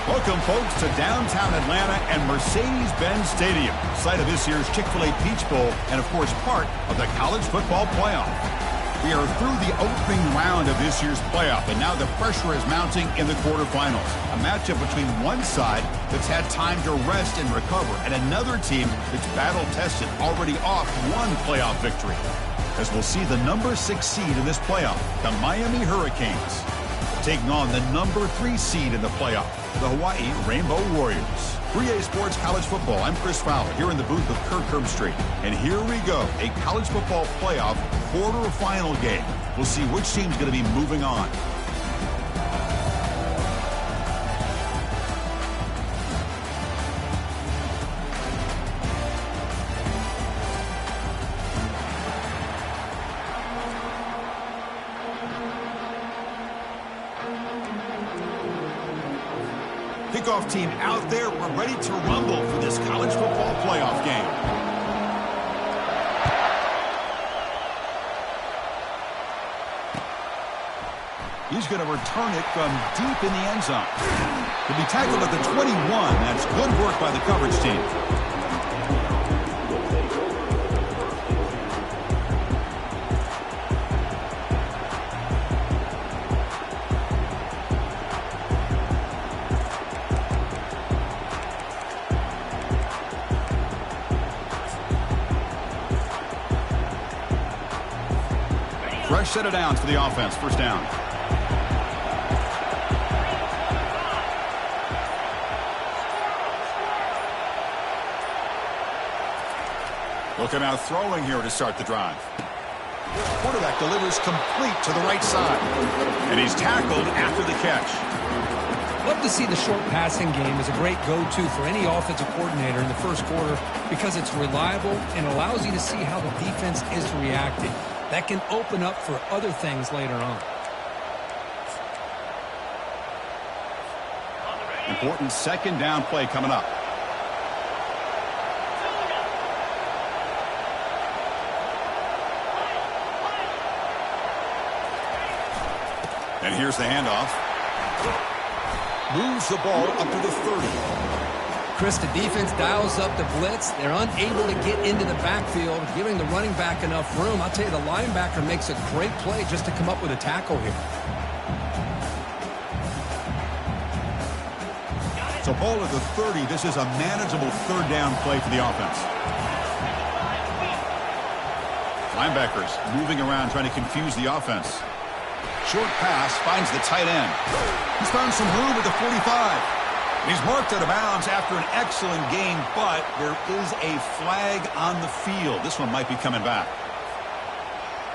Welcome, folks, to downtown Atlanta and Mercedes-Benz Stadium, site of this year's Chick-fil-A Peach Bowl and, of course, part of the college football playoff. We are through the opening round of this year's playoff, and now the pressure is mounting in the quarterfinals. A matchup between one side that's had time to rest and recover, and another team that's battle-tested, already off one playoff victory. As we'll see the number 6 seed in this playoff, the Miami Hurricanes, taking on the number 3 seed in the playoff, the Hawaii Rainbow Warriors. 3A Sports College Football. I'm Chris Fowler here in the booth with Kirk Herbstreit. And here we go, a college football playoff quarterfinal game. We'll see which team's going to be moving on. Kickoff team out there. We're ready to rumble for this college football playoff game. He's going to return it from deep in the end zone. He'll be tackled at the 21. That's good work by the coverage team. Fresh set of downs for the offense. First down. Looking out throwing here to start the drive. Quarterback delivers complete to the right side. And he's tackled after the catch. Love to see the short passing game as a great go-to for any offensive coordinator in the first quarter because it's reliable and allows you to see how the defense is reacting. That can open up for other things later on. Important second down play coming up. And here's the handoff. Moves the ball up to the 30. Chris, the defense dials up the blitz. They're unable to get into the backfield, giving the running back enough room. I'll tell you, the linebacker makes a great play just to come up with a tackle here. So ball at the 30. This is a manageable third down play for the offense. Linebackers moving around trying to confuse the offense. Short pass finds the tight end. He's found some room at the 45. He's marked out of bounds after an excellent game, but there is a flag on the field. This one might be coming back.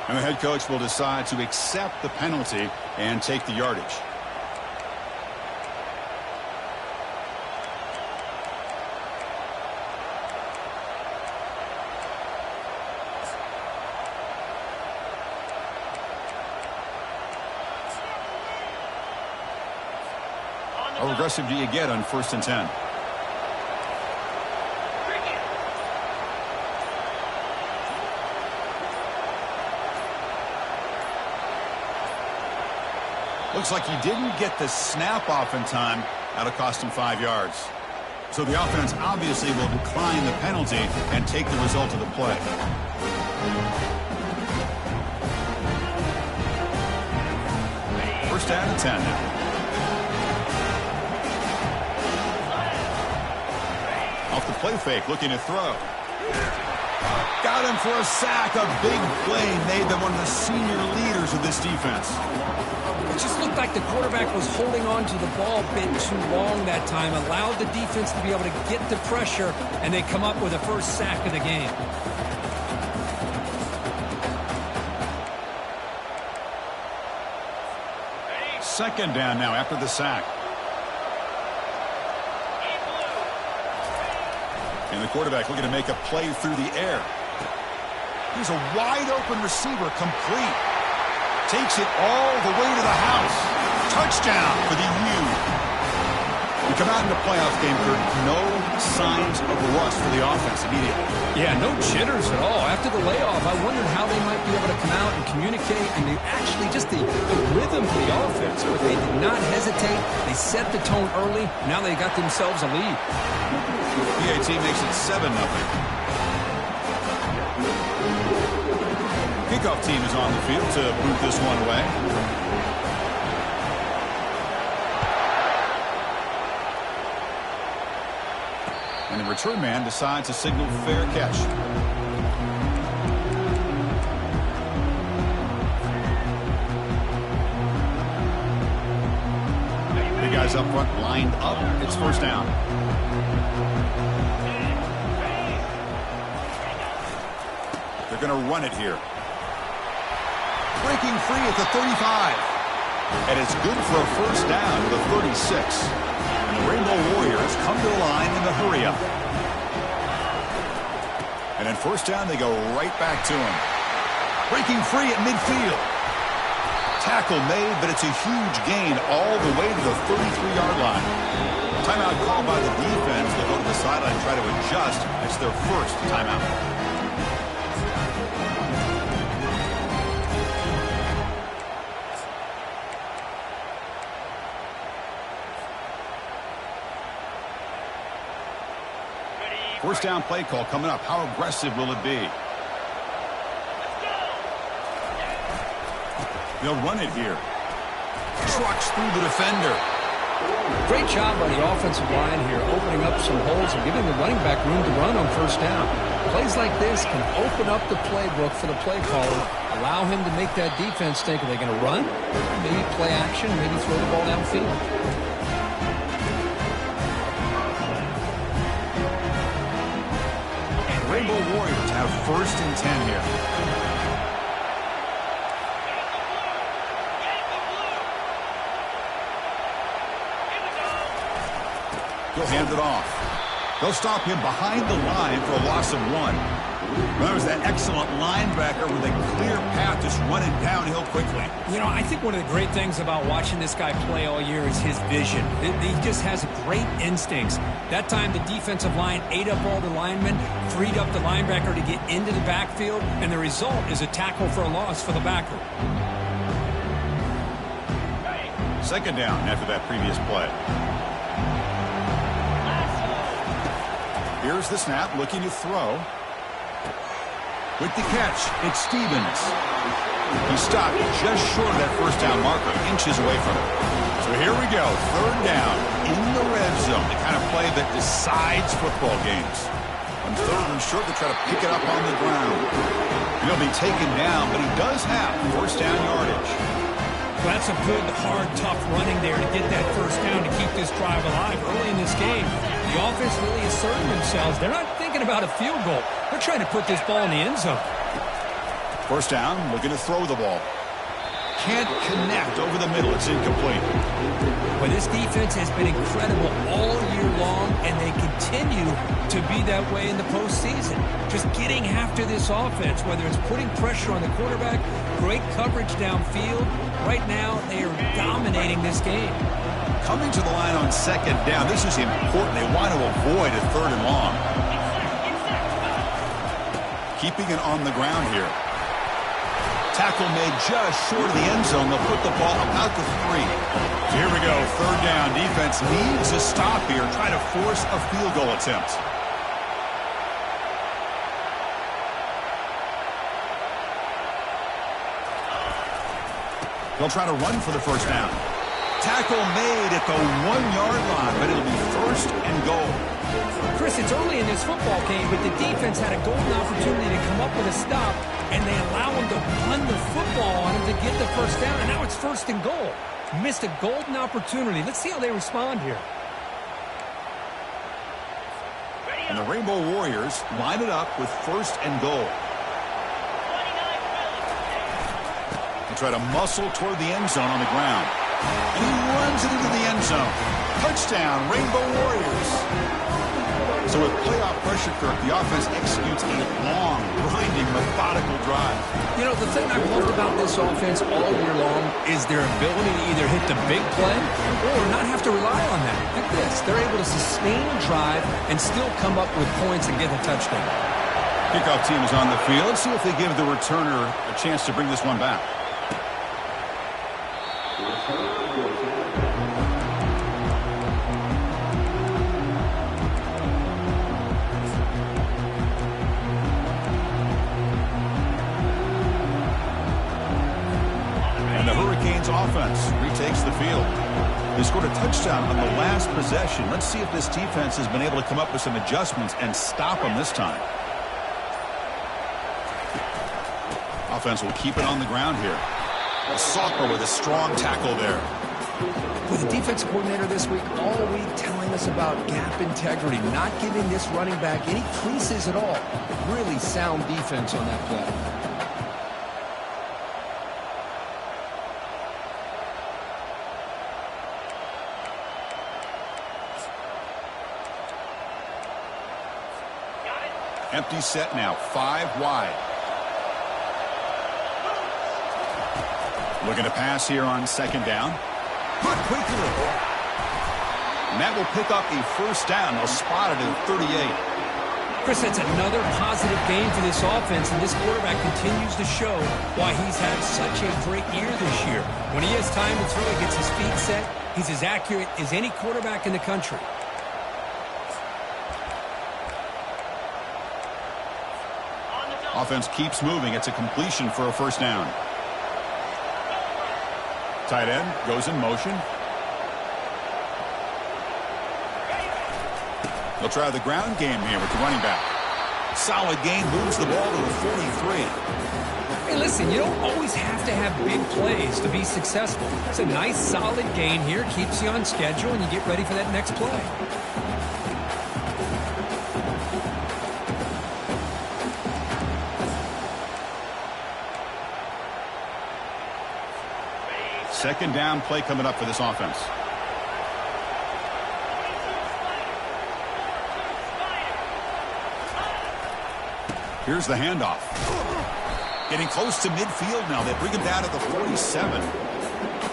And the head coach will decide to accept the penalty and take the yardage. How aggressive do you get on 1st and 10? Looks like he didn't get the snap off in time. That'll cost him 5 yards. So the offense obviously will decline the penalty and take the result of the play. First down and 10 now. Off the play fake, looking to throw. Got him for a sack. A big play made them one of the senior leaders of this defense. It just looked like the quarterback was holding on to the ball a bit too long that time, allowed the defense to be able to get the pressure, and they come up with the first sack of the game. Second down now after the sack. And the quarterback looking to make a play through the air. Here's a wide-open receiver, complete. Takes it all the way to the house. Touchdown for the U. We come out in the playoff game, Kurt. No signs of rust for the offense immediately. Yeah, no jitters at all. After the layoff, I wondered how they might be able to come out and communicate and actually just the rhythm rhythm for the offense, but they did not hesitate. They set the tone early. Now they got themselves a lead. PAT makes it 7-0. Kickoff team is on the field to boot this one away. And the return man decides to signal fair catch. Big guys up front lined up. It's first down. They're going to run it here. Breaking free at the 35. And it's good for a first down to the 36. And the Rainbow Warriors come to the line in the hurry-up. And in first down, they go right back to him. Breaking free at midfield. Tackle made, but it's a huge gain all the way to the 33-yard line. Timeout called by the defense. They'll go to the sideline and try to adjust. It's their first timeout. First down play call coming up. How aggressive will it be? They'll run it here. Trucks through the defender. Great job by the offensive line here, opening up some holes and giving the running back room to run on first down. Plays like this can open up the playbook for the play caller, allow him to make that defense think, are they going to run? Maybe play action, maybe throw the ball downfield. Rainbow Warriors have first and 10 here. He'll hand it off. They'll stop him behind the line for a loss of 1. That was that excellent linebacker with a clear path just running downhill quickly. You know, I think one of the great things about watching this guy play all year is his vision. He just has great instincts. That time the defensive line ate up all the linemen, freed up the linebacker to get into the backfield, and the result is a tackle for a loss for the backer. Second down after that previous play. Here's the snap, looking to throw. With the catch, it's Stevens. He stopped just short of that first down marker, inches away from it. So here we go, third down in the red zone, the kind of play that decides football games. On third and short, they try to pick it up on the ground. He'll be taken down, but he does have first down yardage. Well, that's a good, hard, tough running there to get that first down to keep this drive alive early in this game. The offense really asserting themselves. They're not thinking about a field goal. They're trying to put this ball in the end zone. First down, looking to throw the ball. Can't connect over the middle. It's incomplete. Well, this defense has been incredible all year long, and they continue to be that way in the postseason. Just getting after this offense, whether it's putting pressure on the quarterback, great coverage downfield. Right now, they are dominating this game. Coming to the line on second down. This is important. They want to avoid a third and long. Keeping it on the ground here. Tackle made just short of the end zone. They'll put the ball about the 3. So here we go. Third down. Defense needs a stop here. Try to force a field goal attempt. They'll try to run for the first down. Tackle made at the 1-yard line, but it'll be first and goal. Chris, it's early in this football game, but the defense had a golden opportunity to come up with a stop, and they allow him to run the football on him to get the first down, and now it's first and goal. Missed a golden opportunity. Let's see how they respond here. And the Rainbow Warriors line it up with first and goal. They try to muscle toward the end zone on the ground. And he runs it into the end zone. Touchdown, Rainbow Warriors. So with playoff pressure, Kirk, the offense executes a long, grinding, methodical drive. You know, the thing I've loved about this offense all year long is their ability to either hit the big play or not have to rely on that. Look at this. They're able to sustain a drive and still come up with points and get a touchdown. Kickoff team is on the field. Let's see if they give the returner a chance to bring this one back. And the Hurricanes offense retakes the field. They scored a touchdown on the last possession. Let's see if this defense has been able to come up with some adjustments and stop them this time. Offense will keep it on the ground here. Salker with a strong tackle there. With the defense coordinator this week, all week telling us about gap integrity, not giving this running back any creases at all. Really sound defense on that play. Empty set now, 5 wide. Looking to pass here on second down. Good quickly. And that will pick up a first down. They'll spot it at 38. Chris, that's another positive game for this offense, and this quarterback continues to show why he's had such a great year this year. When he has time to throw, he gets his feet set. He's as accurate as any quarterback in the country. Offense keeps moving. It's a completion for a first down. Tight end goes in motion. They'll try the ground game here with the running back. Solid gain, moves the ball to the 43. Hey, listen, you don't always have to have big plays to be successful. It's a nice, solid gain here. Keeps you on schedule, and you get ready for that next play. Second down play coming up for this offense. Here's the handoff. Getting close to midfield now. They bring him down to the 47.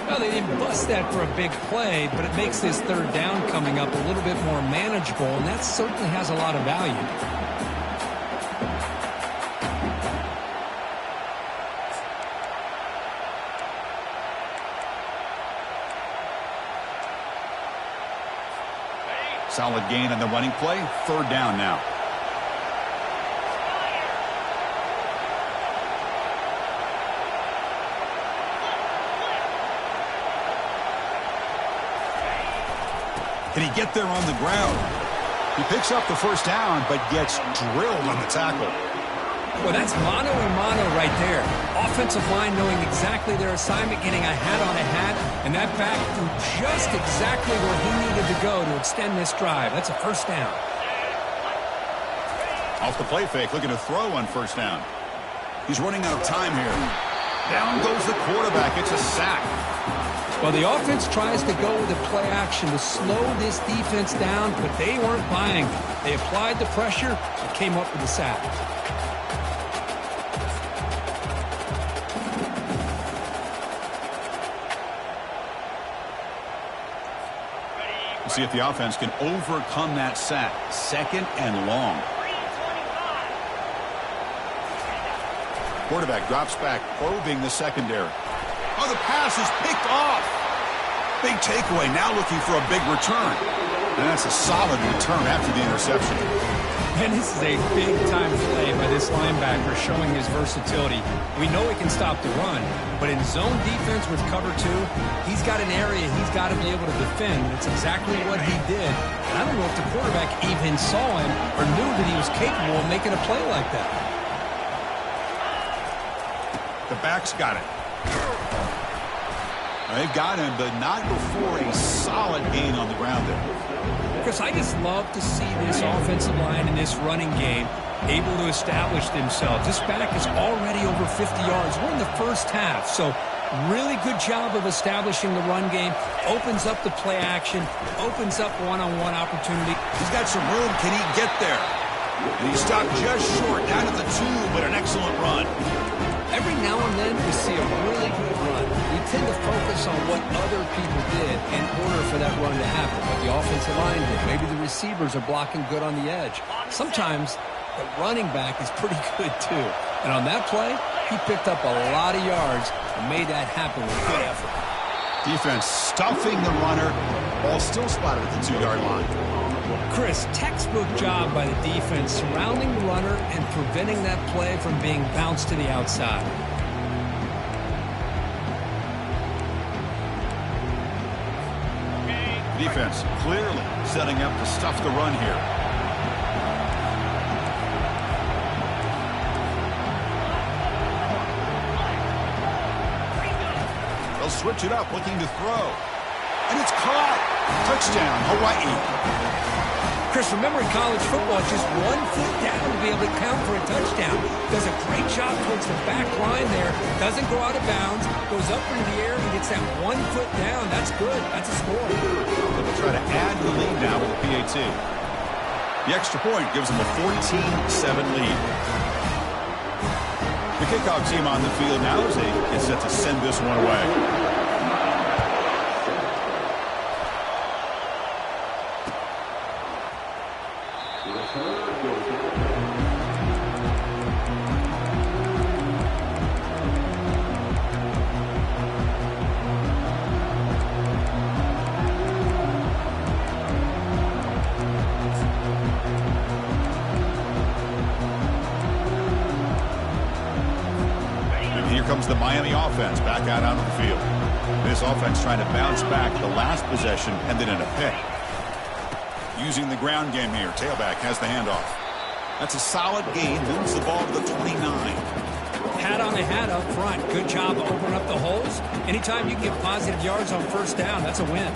Well, they didn't bust that for a big play, but it makes this third down coming up a little bit more manageable, and that certainly has a lot of value. Solid gain on the running play. Third down now. Can he get there on the ground? He picks up the first down, but gets drilled on the tackle. Well, that's mano a mano right there. Offensive line knowing exactly their assignment, getting a hat on a hat, and that back threw just exactly where he needed to go to extend this drive. That's a first down. Off the play fake, looking to throw on first down. He's running out of time here. Down goes the quarterback. It's a sack. Well, the offense tries to go with the play action to slow this defense down, but they weren't buying it. They applied the pressure and came up with the sack. See if the offense can overcome that sack. Second and long. Quarterback drops back, probing the secondary. Oh, the pass is picked off. Big takeaway, now looking for a big return. And that's a solid return after the interception. And this is a big-time play by this linebacker showing his versatility. We know he can stop the run, but in zone defense with cover 2, he's got an area he's got to be able to defend. That's exactly what he did. And I don't know if the quarterback even saw him or knew that he was capable of making a play like that. The back's got it. They've got him, but not before a solid gain on the ground there. Chris, I just love to see this offensive line in this running game able to establish themselves. This back is already over 50 yards. We're in the first half, so really good job of establishing the run game. Opens up the play action, opens up one-on-one opportunity. He's got some room. Can he get there? And he stopped just short, down at the 2, but an excellent run. Every now and then we see a really good run. We tend to focus on what other people did in order for that run to happen. What the offensive line did. Maybe the receivers are blocking good on the edge. Sometimes the running back is pretty good too. And on that play, he picked up a lot of yards and made that happen with good effort. Defense stuffing the runner. Ball still spotted at the 2-yard line. Chris, textbook job by the defense surrounding the runner and preventing that play from being bounced to the outside. Defense clearly setting up to stuff the run here. They'll switch it up, looking to throw. And it's caught. Touchdown, Hawaii. Chris, remember in college football, just 1 foot down to be able to count for a touchdown. Does a great job towards the back line there. Doesn't go out of bounds. Goes up into the air and gets that 1 foot down. That's good. That's a score. They'll try to add the lead now with the PAT. The extra point gives them a 14-7 lead. The kickoff team on the field now as they get set to send this one away. Comes the Miami offense back out onto the field. This offense trying to bounce back. The last possession ended in a pick. Using the ground game here. Tailback has the handoff. That's a solid gain. Moves the ball to the 29. Hat on the hat up front. Good job opening up the holes. Anytime you can get positive yards on first down, that's a win.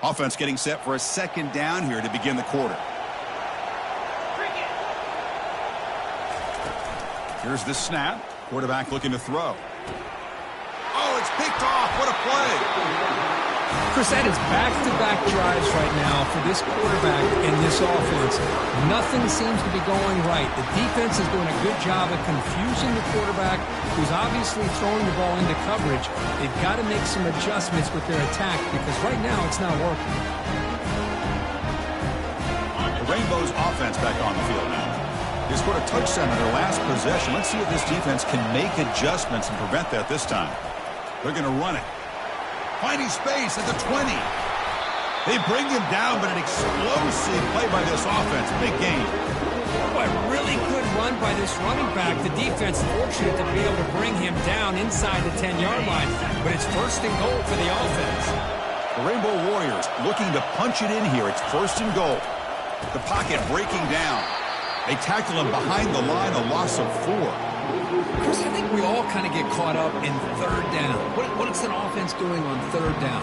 Offense getting set for a second down here to begin the quarter. Here's the snap. Quarterback looking to throw. Oh, it's picked off. What a play. Chris, that is back-to-back drives right now for this quarterback and this offense. Nothing seems to be going right. The defense is doing a good job of confusing the quarterback, who's obviously throwing the ball into coverage. They've got to make some adjustments with their attack because right now it's not working. The Rainbows offense back on the field now. They scored a touchdown in their last possession. Let's see if this defense can make adjustments and prevent that this time. They're going to run it. Finding space at the 20. They bring him down, but an explosive play by this offense. Big game. Boy, really good run by this running back. The defense fortunate to be able to bring him down inside the 10-yard line. But it's first and goal for the offense. The Rainbow Warriors looking to punch it in here. It's first and goal. The pocket breaking down. They tackle him behind the line, a loss of 4. Chris, I think we all kind of get caught up in third down. What is an offense doing on third down?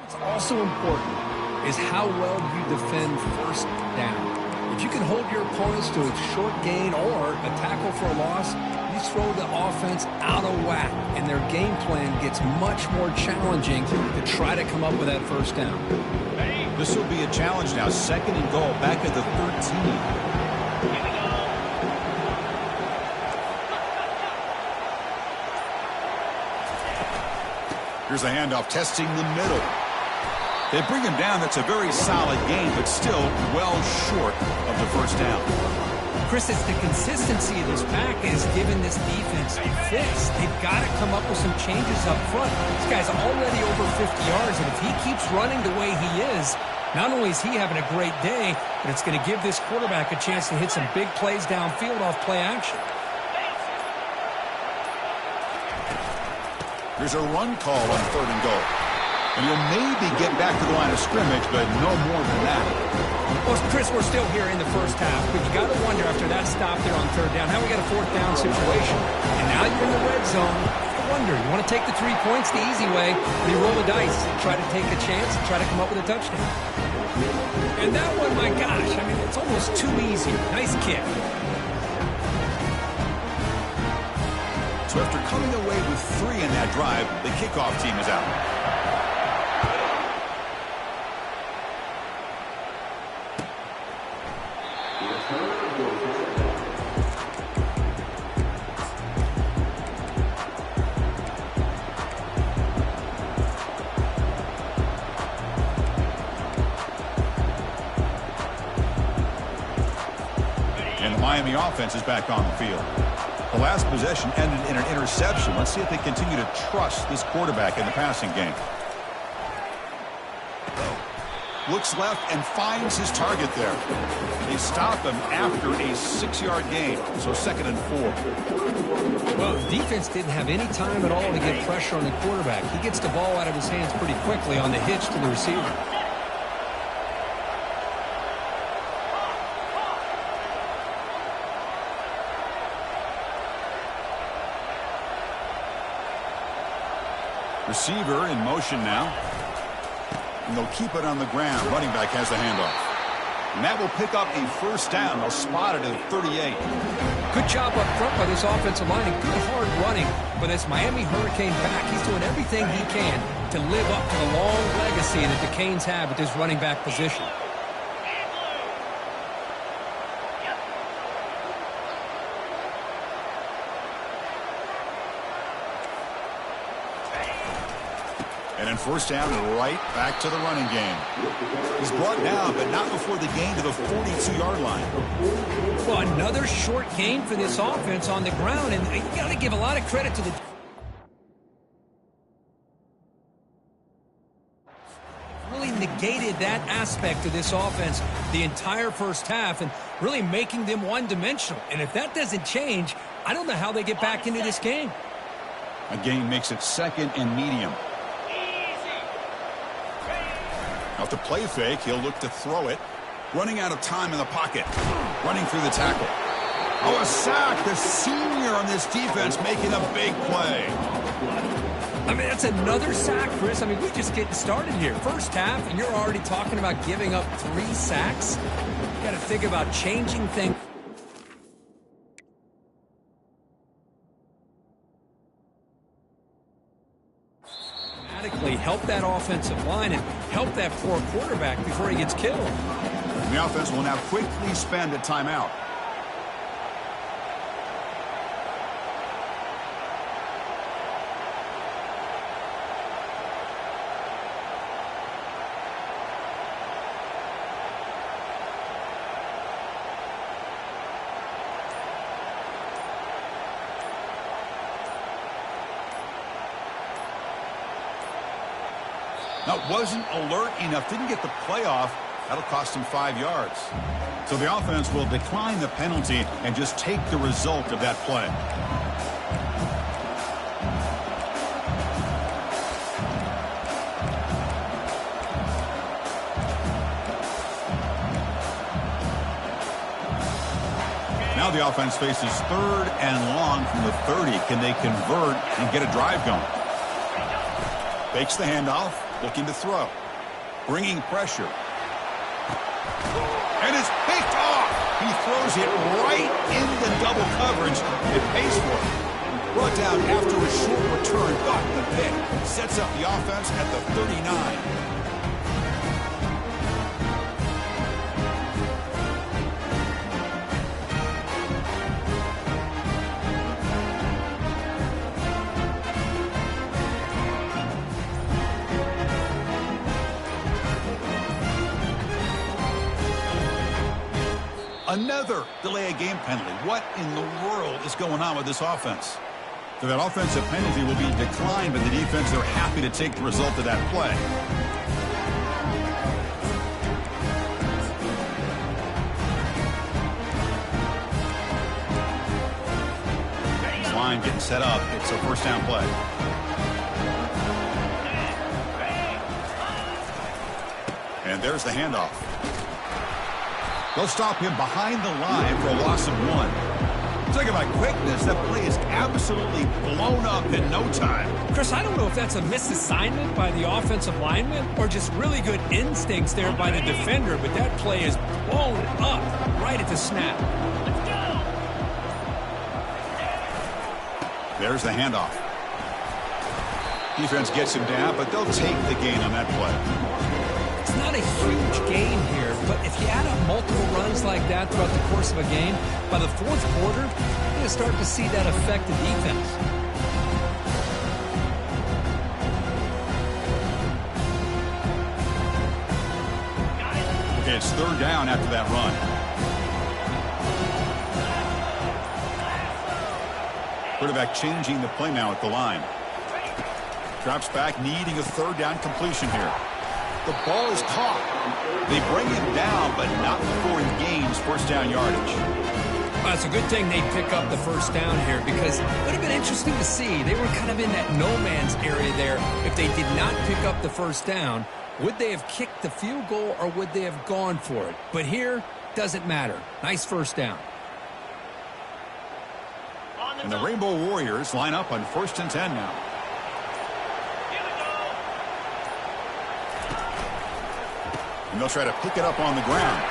What's also important is how well you defend first down. If you can hold your opponents to a short gain or a tackle for a loss, you throw the offense out of whack, and their game plan gets much more challenging to try to come up with that first down. This will be a challenge now. Second and goal, back at the 13. Here's a handoff, testing the middle. They bring him down. That's a very solid game, but still well short of the first down. Chris, it's the consistency of this pack is giving this defense a fix. They've got to come up with some changes up front. This guy's already over 50 yards, and if he keeps running the way he is, not only is he having a great day, but it's going to give this quarterback a chance to hit some big plays downfield off play action. Here's a run call on third and goal. And you'll maybe get back to the line of scrimmage, but no more than that. Well, Chris, we're still here in the first half, but you got to wonder after that stop there on third down, now we got a fourth down situation, and now you're in the red zone. I wonder, you want to take the 3 points the easy way, or you roll the dice and try to take a chance and try to come up with a touchdown. And that one, my gosh, I mean, it's almost too easy. Nice kick. So after coming away with 3 in that drive, the kickoff team is out. And the Miami offense is back on the field. The last possession ended in an interception. Let's see if they continue to trust this quarterback in the passing game. Looks left and finds his target there. They stop him after a 6-yard gain, so second and 4. Well, the defense didn't have any time at all to get pressure on the quarterback. He gets the ball out of his hands pretty quickly on the hitch to the receiver. Receiver in motion now. And they'll keep it on the ground. Running back has the handoff. And that will pick up a first down. They'll spot it at 38. Good job up front by this offensive line and good hard running for this Miami Hurricane back. He's doing everything he can to live up to the long legacy that the Canes have at this running back position. And then first down and right back to the running game. He's brought down, but not before the gain to the 42-yard line. Well, another short gain for this offense on the ground, and you got to give a lot of credit to the really negated that aspect of this offense the entire first half and really making them one-dimensional. And if that doesn't change, I don't know how they get back into this game. A gain makes it second and medium. Off the play fake, he'll look to throw it. Running out of time in the pocket. Running through the tackle. Oh, a sack. The senior on this defense making a big play. I mean, that's another sack, Chris. I mean, we're just getting started here. First half, and you're already talking about giving up 3 sacks. You got to think about changing things. Help that offensive line and help that poor quarterback before he gets killed. The offense will now quickly spend a timeout. Now, wasn't alert enough, didn't get the playoff. That'll cost him 5 yards. So the offense will decline the penalty and just take the result of that play. Now the offense faces 3rd and long from the 30. Can they convert and get a drive going? Fakes the handoff. Looking to throw. Bringing pressure. And it's picked off. He throws it right into double coverage. It pays for it. Brought down after a short return, but the pick sets up the offense at the 39. Another delay of game penalty. What in the world is going on with this offense? So that offensive penalty will be declined by the defense. They're happy to take the result of that play. This line getting set up. It's a first down play. And there's the handoff. They'll stop him behind the line for a loss of 1. Talking about quickness, that play is absolutely blown up in no time. Chris, I don't know if that's a misassignment by the offensive lineman or just really good instincts there by the defender, but that play is blown up right at the snap. There's the handoff. Defense gets him down, but they'll take the gain on that play. It's not a huge gain here, but if you add up multiple runs like that throughout the course of a game, by the 4th quarter, you're going to start to see that affect the defense. Okay, it's 3rd down after that run. Quarterback changing the play now at the line. Drops back, needing a 3rd down completion here. The ball is caught. They bring him down, but not before he gains first down yardage. Well, it's a good thing they pick up the first down here because it would have been interesting to see. They were kind of in that no man's area there. If they did not pick up the first down, would they have kicked the field goal or would they have gone for it? But here, doesn't matter. Nice first down. And the Rainbow Warriors line up on 1st and 10 now. And they'll try to pick it up on the ground.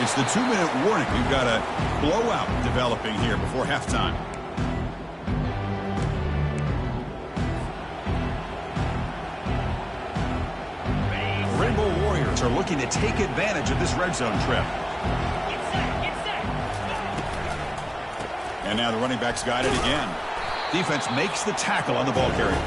It's the 2-minute warning. We've got a blowout developing here before halftime. The Rainbow Warriors are looking to take advantage of this red zone trip. And now the running back's got it again. Defense makes the tackle on the ball carrier.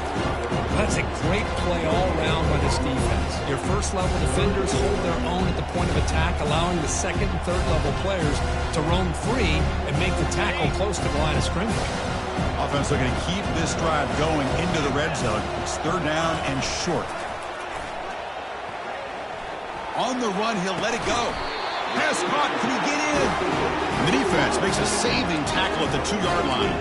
That's a great play all around by this defense. Your first-level defenders hold their own at the point of attack, allowing the second and third-level players to roam free and make the tackle close to the line of scrimmage. Offense looking to keep this drive going into the red zone. It's 3rd down and short. On the run, he'll let it go. Pass caught. Can he get in? The defense makes a saving tackle at the 2-yard line.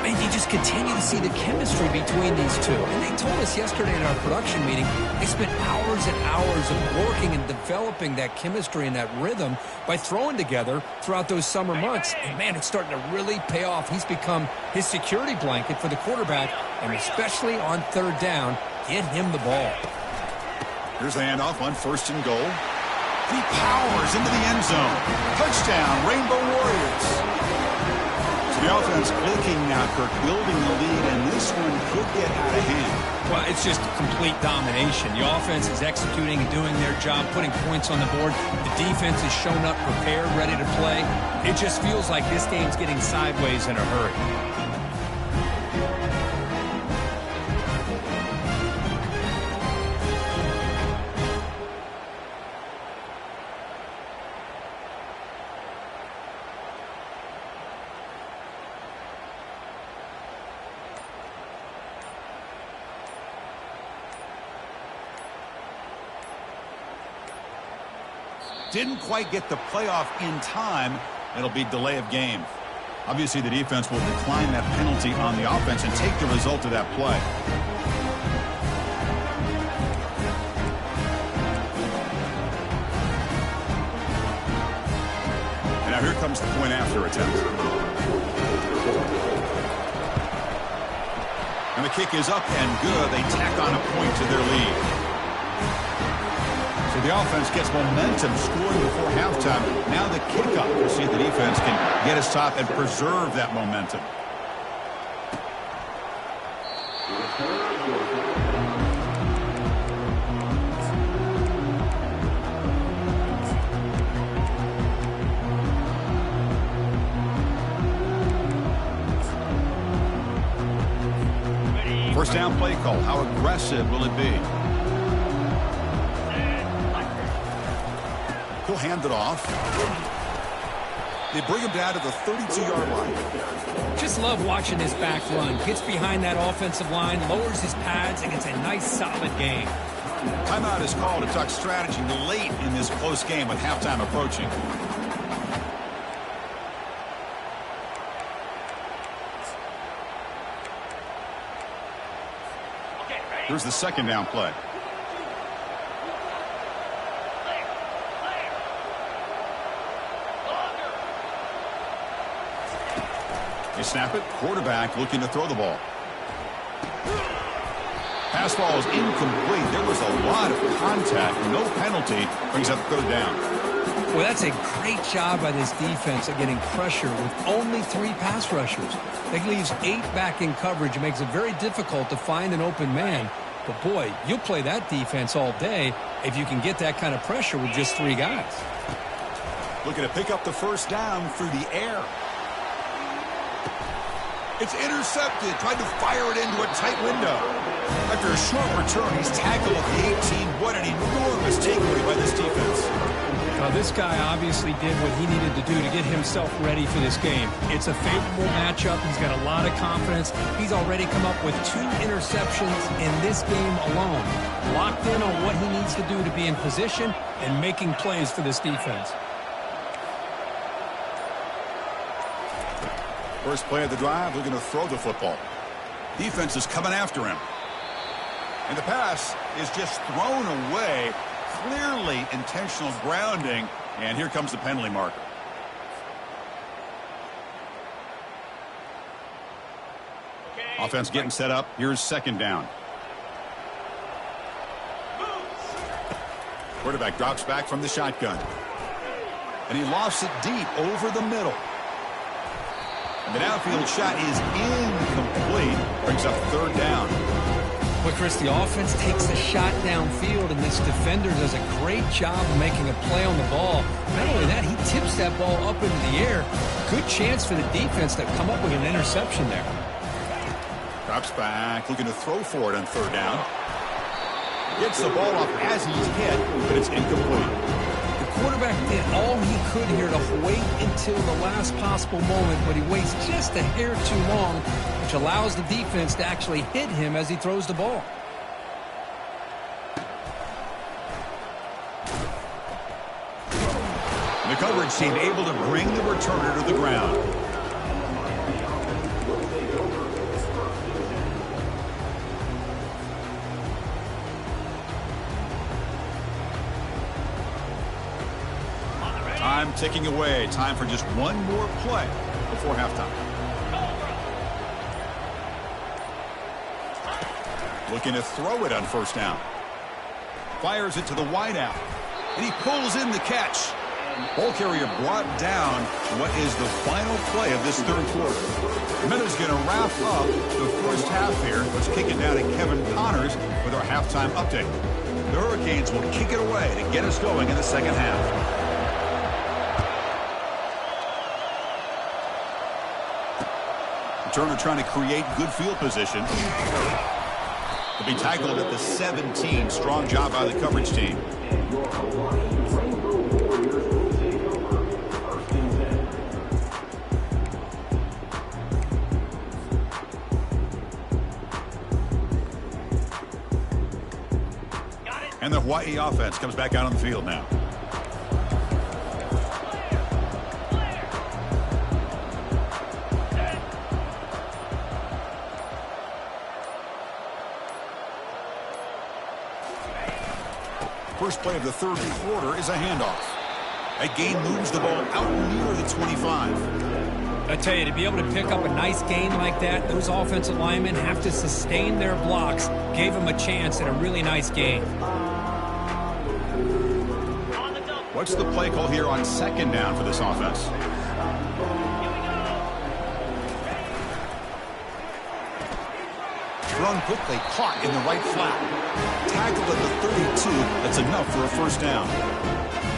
And you just continue to see the chemistry between these two. And they told us yesterday in our production meeting, they spent hours and hours of working and developing that chemistry and that rhythm by throwing together throughout those summer months. And, man, it's starting to really pay off. He's become his security blanket for the quarterback, and especially on third down, get him the ball. Here's the handoff on 1st and goal. He powers into the end zone. Touchdown, Rainbow Warriors. So the offense clicking now, Kirk, building the lead, and this one could get out of hand. Well, it's just complete domination. The offense is executing and doing their job, putting points on the board. The defense is shown up, prepared, ready to play. It just feels like this game's getting sideways in a hurry. Didn't quite get the playoff in time. It'll be delay of game. Obviously, the defense will decline that penalty on the offense and take the result of that play. And now here comes the point after attempt. And the kick is up and good. They tack on a point to their lead. So the offense gets momentum scoring before halftime. Now the kickoff. We'll see if the defense can get a stop and preserve that momentum. First down play call. How aggressive will it be? He'll hand it off. They bring him down to the 32-yard line. Just love watching this back run. Gets behind that offensive line, lowers his pads, and gets a nice, solid gain. Timeout is called to talk strategy late in this close game with halftime approaching. Here's the second down play. They snap it. Quarterback looking to throw the ball. Pass ball is incomplete. There was a lot of contact. No penalty. Brings up third down. Well, that's a great job by this defense at getting pressure with only 3 pass rushers. That leaves 8 back in coverage. It makes it very difficult to find an open man. But, boy, you'll play that defense all day if you can get that kind of pressure with just 3 guys. Looking to pick up the first down through the air. It's intercepted. Tried to fire it into a tight window. After a short return, he's tackled at the 18. What an enormous takeaway by this defense. This guy obviously did what he needed to do to get himself ready for this game. It's a favorable matchup. He's got a lot of confidence. He's already come up with 2 interceptions in this game alone. Locked in on what he needs to do to be in position and making plays for this defense. First play of the drive, looking to throw the football. Defense is coming after him. And the pass is just thrown away. Clearly intentional grounding. And here comes the penalty marker. Offense getting set up. Here's second down. Quarterback drops back from the shotgun. And he lofts it deep over the middle. And the downfield shot is incomplete. Brings up third down. But, Chris, the offense takes the shot downfield, and this defender does a great job of making a play on the ball. Not only that, he tips that ball up into the air. Good chance for the defense to come up with an interception there. Drops back, looking to throw for it on third down. Gets the ball off as he's hit, but it's incomplete. The quarterback did all he could here to wait until the last possible moment, but he waits just a hair too long, which allows the defense to actually hit him as he throws the ball. The coverage team able to bring the returner to the ground. Time ticking away. Time for just one more play before halftime. Looking to throw it on first down. Fires it to the wideout. And he pulls in the catch. Ball carrier brought down what is the final play of this third quarter. Minutes going to wrap up the first half here. Let's kick it down to Kevin Connors with our halftime update. The Hurricanes will kick it away to get us going in the second half. Turner trying to create good field position. To be tackled at the 17. Strong job by the coverage team. And the Hawaii offense comes back out on the field now. First play of the third quarter is a handoff. That game moves the ball out near the 25. I tell you, to be able to pick up a nice gain like that, those offensive linemen have to sustain their blocks. Gave them a chance at a really nice gain. What's the play call here on second down for this offense? Run quickly, caught in the right flat. Tackled at the 32. That's enough for a first down.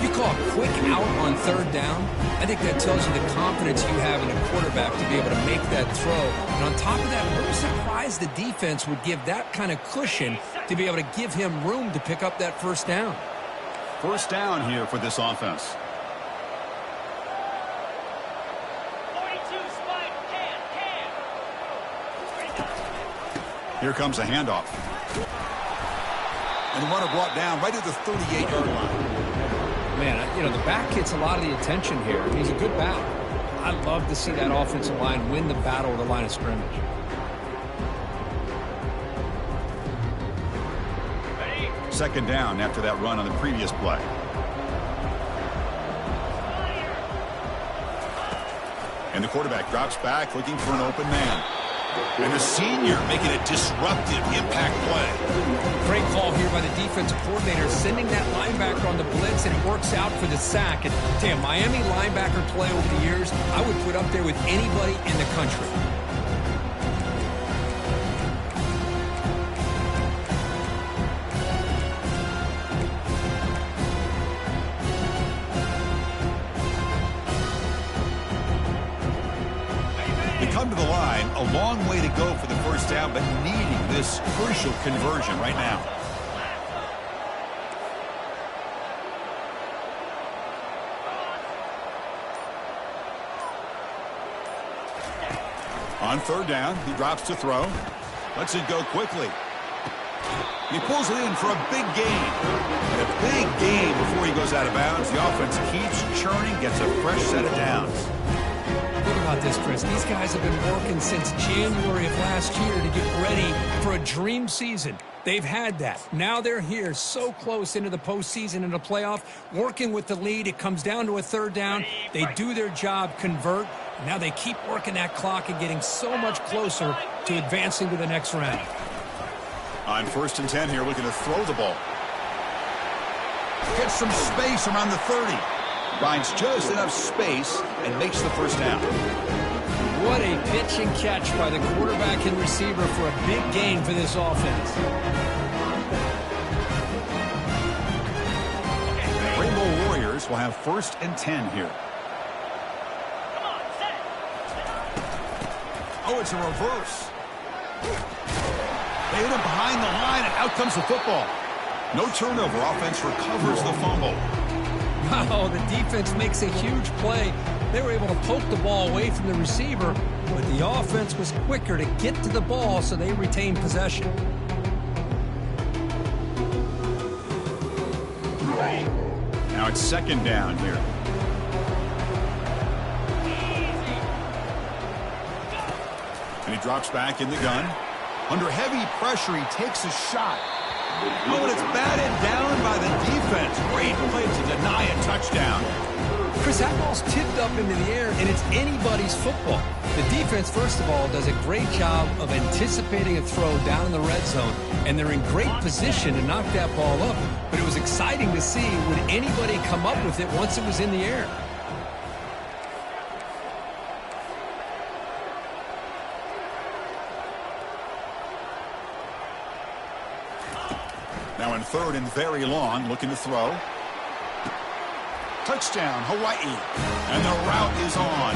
You call a quick out on third down, I think that tells you the confidence you have in a quarterback to be able to make that throw. And on top of that, I'm surprised the defense would give that kind of cushion to be able to give him room to pick up that first down. First down here for this offense. Here comes a handoff. And the runner brought down right at the 38-yard line. Man, you know, the back gets a lot of the attention here. He's a good back. I'd love to see that offensive line win the battle at the line of scrimmage. Second down after that run on the previous play. And the quarterback drops back looking for an open man. And the senior making a disruptive impact play. Great call here by the defensive coordinator, sending that linebacker on the blitz, and it works out for the sack. And damn, Miami linebacker play over the years, I would put up there with anybody in the country. Come to the line, a long way to go for the first down, but needing this crucial conversion right now. On third down, he drops to throw. Lets it go quickly. He pulls it in for a big gain. And a big gain before he goes out of bounds. The offense keeps churning, gets a fresh set of downs. Think about this, Chris. These guys have been working since January of last year to get ready for a dream season. They've had that. Now they're here so close into the postseason and the playoff, working with the lead. It comes down to a third down. They do their job, convert. Now they keep working that clock and getting so much closer to advancing to the next round. On 1st and 10 here, looking to throw the ball. Gets some space around the 30. Finds just enough space and makes the first down. What a pitch and catch by the quarterback and receiver for a big gain for this offense. Rainbow Warriors will have 1st and 10 here. Oh, it's a reverse. They hit him behind the line, and out comes the football. No turnover. Offense recovers the fumble. Wow, the defense makes a huge play. They were able to poke the ball away from the receiver, but the offense was quicker to get to the ball, so they retained possession. Now it's 2nd down here. And he drops back in the gun. Under heavy pressure, he takes a shot. Oh, and it's batted down by the defense. Great play to deny a touchdown. Chris, that ball's tipped up into the air, and it's anybody's football. The defense, first of all, does a great job of anticipating a throw down in the red zone, and they're in great position to knock that ball up. But it was exciting to see, would anybody come up with it once it was in the air? Now in third and very long, looking to throw. Touchdown, Hawaii. And the route is on.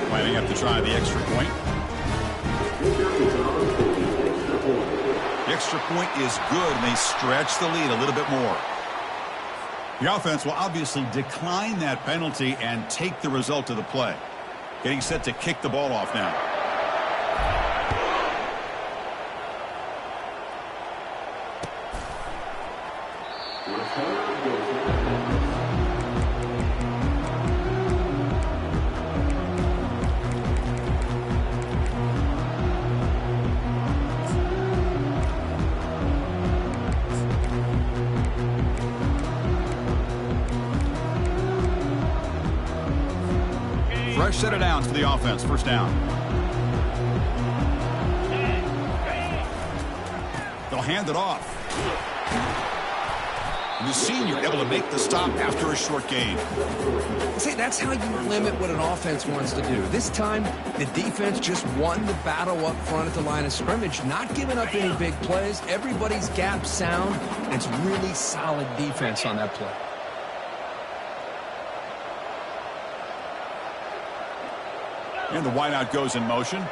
Lining up to try the extra point. The extra point is good, and they stretch the lead a little bit more. The offense will obviously decline that penalty and take the result of the play. Getting set to kick the ball off now. Fresh set of downs for the offense. First down. They'll hand it off. And the senior able to make the stop after a short gain. See, that's how you limit what an offense wants to do. This time, the defense just won the battle up front at the line of scrimmage, not giving up any big plays. Everybody's gap sound. And it's really solid defense on that play. And the wideout goes in motion.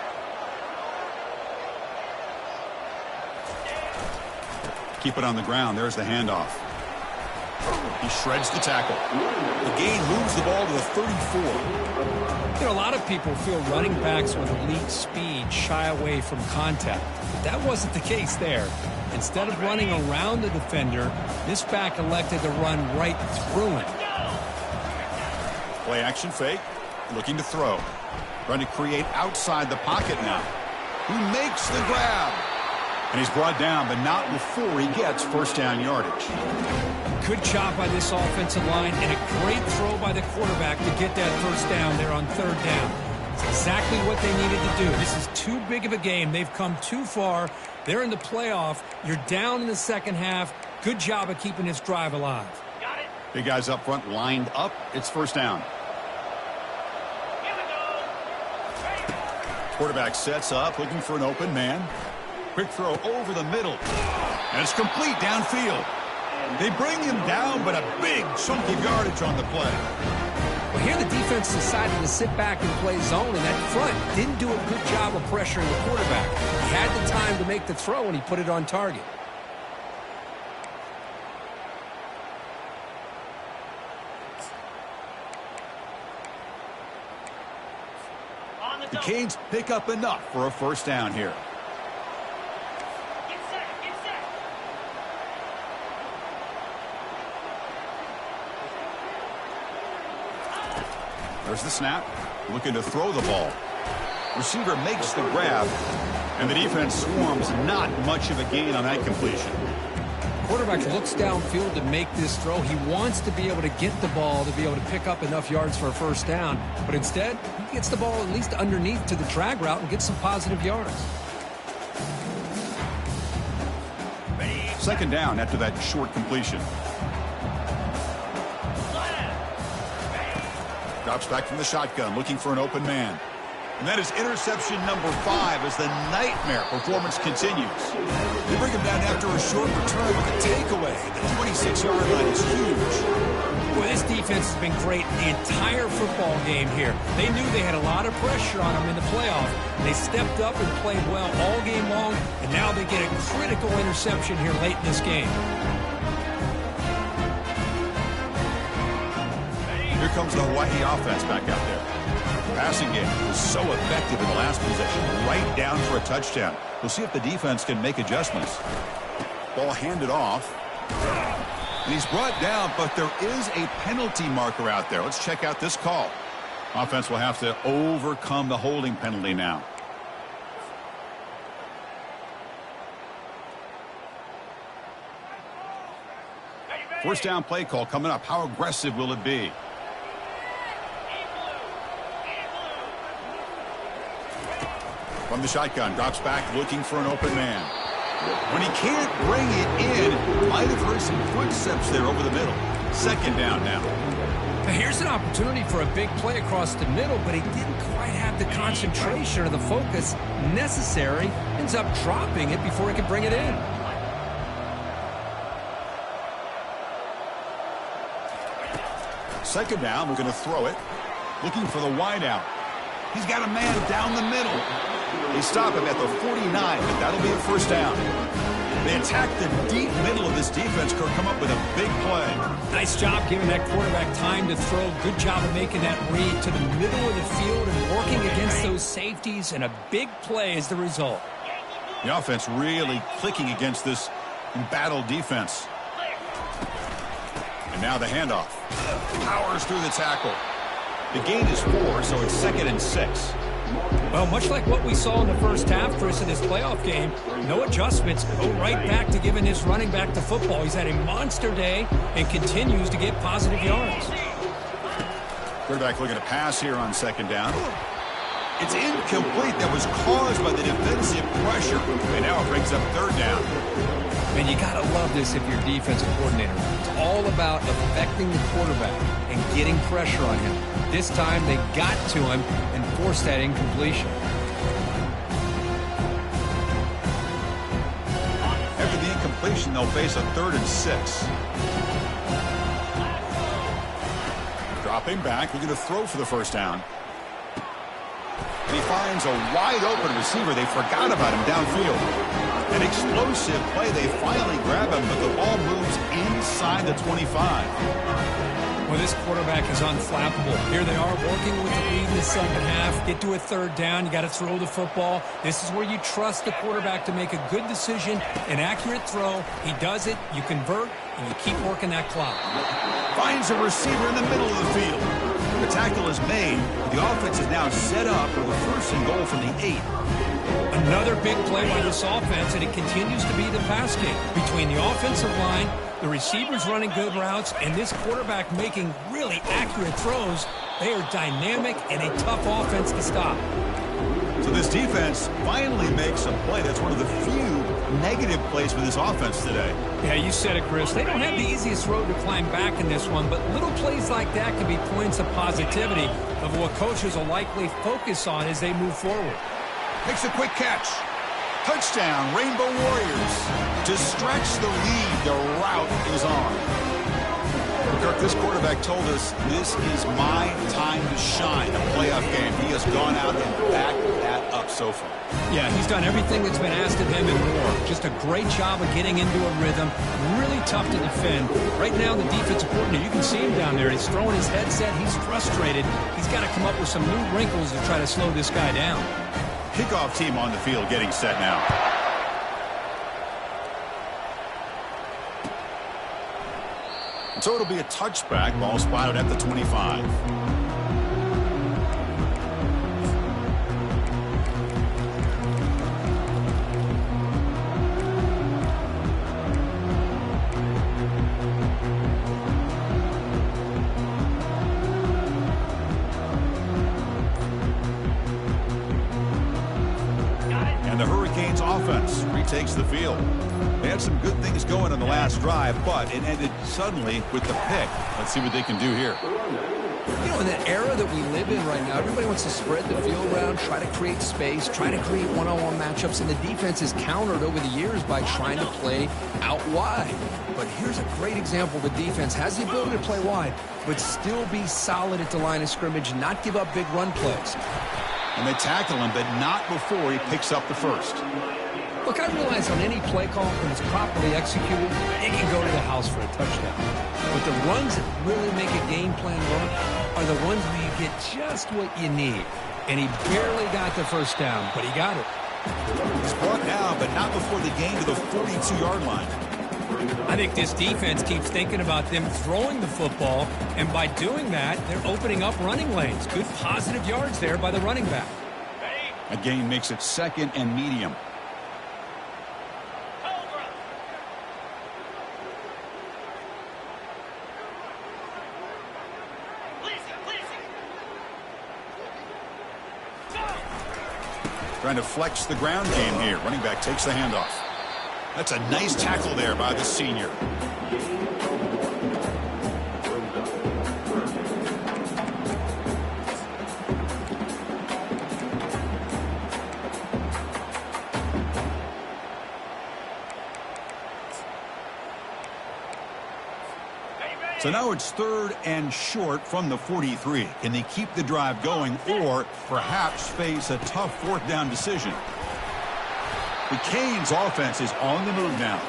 Keep it on the ground. There's the handoff. He shreds the tackle. The gain moves the ball to the 34. You know, a lot of people feel running backs with elite speed shy away from contact. But that wasn't the case there. Instead of running around the defender, this back elected to run right through him. Play action fake. Looking to throw. Trying to create outside the pocket now. He makes the grab. And he's brought down, but not before he gets first down yardage. Good job by this offensive line, and a great throw by the quarterback to get that first down there on third down. It's exactly what they needed to do. This is too big of a game. They've come too far. They're in the playoff. You're down in the second half. Good job of keeping this drive alive. Got it. Big guys up front lined up. It's first down. Quarterback sets up, looking for an open man. Quick throw over the middle. And it's complete downfield. They bring him down, but a big chunk of yardage on the play. Well, here the defense decided to sit back and play zone, and that front didn't do a good job of pressuring the quarterback. He had the time to make the throw, and he put it on target. The Canes pick up enough for a first down here. Get set, get set. There's the snap. Looking to throw the ball. Receiver makes the grab. And the defense swarms. Not much of a gain on that completion. Quarterback looks downfield to make this throw. He wants to be able to get the ball to be able to pick up enough yards for a first down. But instead, he gets the ball at least underneath to the drag route and gets some positive yards. Second down after that short completion. Drops back from the shotgun, looking for an open man. And that is interception number 5 as the nightmare performance continues. They bring him down after a short return with a takeaway. The 26-yard line is huge. Boy, this defense has been great the entire football game here. They knew they had a lot of pressure on them in the playoff. They stepped up and played well all game long, and now they get a critical interception here late in this game. Here comes the Hawaii offense back out there. Passing game was so effective in the last possession, right down for a touchdown. We'll see if the defense can make adjustments. Ball handed off. And he's brought down, but there is a penalty marker out there. Let's check out this call. Offense will have to overcome the holding penalty now. First down play call coming up. How aggressive will it be? From the shotgun, drops back looking for an open man. When he can't bring it in, might have heard some footsteps there over the middle. Second down now. Now here's an opportunity for a big play across the middle, but he didn't quite have the concentration or the focus necessary. Ends up dropping it before he could bring it in. Second down, we're going to throw it. Looking for the wide out. He's got a man down the middle. They stop him at the 49, but that'll be a first down. They attack the deep middle of this defense, Kirk, come up with a big play. Nice job giving that quarterback time to throw. Good job of making that read to the middle of the field and working against those safeties, and a big play is the result. The offense really clicking against this embattled defense. And now the handoff. Powers through the tackle. The gain is 4, so it's 2nd and 6. Well, much like what we saw in the first half, Chris, of this playoff game, no adjustments. Go right back to giving this running back the football. He's had a monster day and continues to get positive yards. Quarterback looking to pass here on second down. It's incomplete. That was caused by the defensive pressure. And now it brings up third down. And you got to love this if you're a defensive coordinator. It's all about affecting the quarterback and getting pressure on him. This time they got to him and forced that incompletion. After the incompletion, they'll face a 3rd and 6. Dropping back, looking to throw for the first down. And he finds a wide open receiver. They forgot about him downfield. An explosive play. They finally grab him, but the ball moves inside the 25. Well, this quarterback is unflappable. Here they are working with the lead in the second half. Get to a third down. You got to throw the football. This is where you trust the quarterback to make a good decision, an accurate throw. He does it. You convert, and you keep working that clock. Finds a receiver in the middle of the field. The tackle is made. The offense is now set up for the 1st and goal from the 8. Another big play by this offense, and it continues to be the pass game between the offensive line, the receivers running good routes, and this quarterback making really accurate throws. They are dynamic and a tough offense to stop. So this defense finally makes a play. That's one of the few negative plays for this offense today. Yeah, you said it, Chris. They don't have the easiest road to climb back in this one, but little plays like that can be points of positivity of what coaches will likely focus on as they move forward. Makes a quick catch. Touchdown, Rainbow Warriors. To stretch the lead, the route is on. Kirk, this quarterback told us this is my time to shine, a playoff game. He has gone out and backed that up so far. Yeah, he's done everything that's been asked of him and more. Just a great job of getting into a rhythm. Really tough to defend. Right now, the defensive coordinator, you can see him down there. He's throwing his headset. He's frustrated. He's got to come up with some new wrinkles to try to slow this guy down. Kickoff team on the field getting set now. So it'll be a touchback. Ball spotted at the 25. The Hurricanes offense retakes the field. They had some good things going on the last drive, but it ended suddenly with the pick. Let's see what they can do here. You know, in the era that we live in right now, everybody wants to spread the field around, try to create space, try to create one-on-one matchups, and the defense is countered over the years by trying to play out wide. But here's a great example. The defense has the ability to play wide, but still be solid at the line of scrimmage, not give up big run plays. And they tackle him, but not before he picks up the first. Look, I realize on any play call, when it's properly executed, it can go to the house for a touchdown. But the runs that really make a game plan work are the ones where you get just what you need. And he barely got the first down, but he got it. He's brought down, but not before the gain to the 42-yard line. I think this defense keeps thinking about them throwing the football, and by doing that, they're opening up running lanes. Good positive yards there by the running back. A gain makes it 2nd and medium. Trying to flex the ground game here. Running back takes the handoff. That's a nice tackle there by the senior. So now it's 3rd and short from the 43. Can they keep the drive going or perhaps face a tough 4th down decision? The Canes offense is on the move now.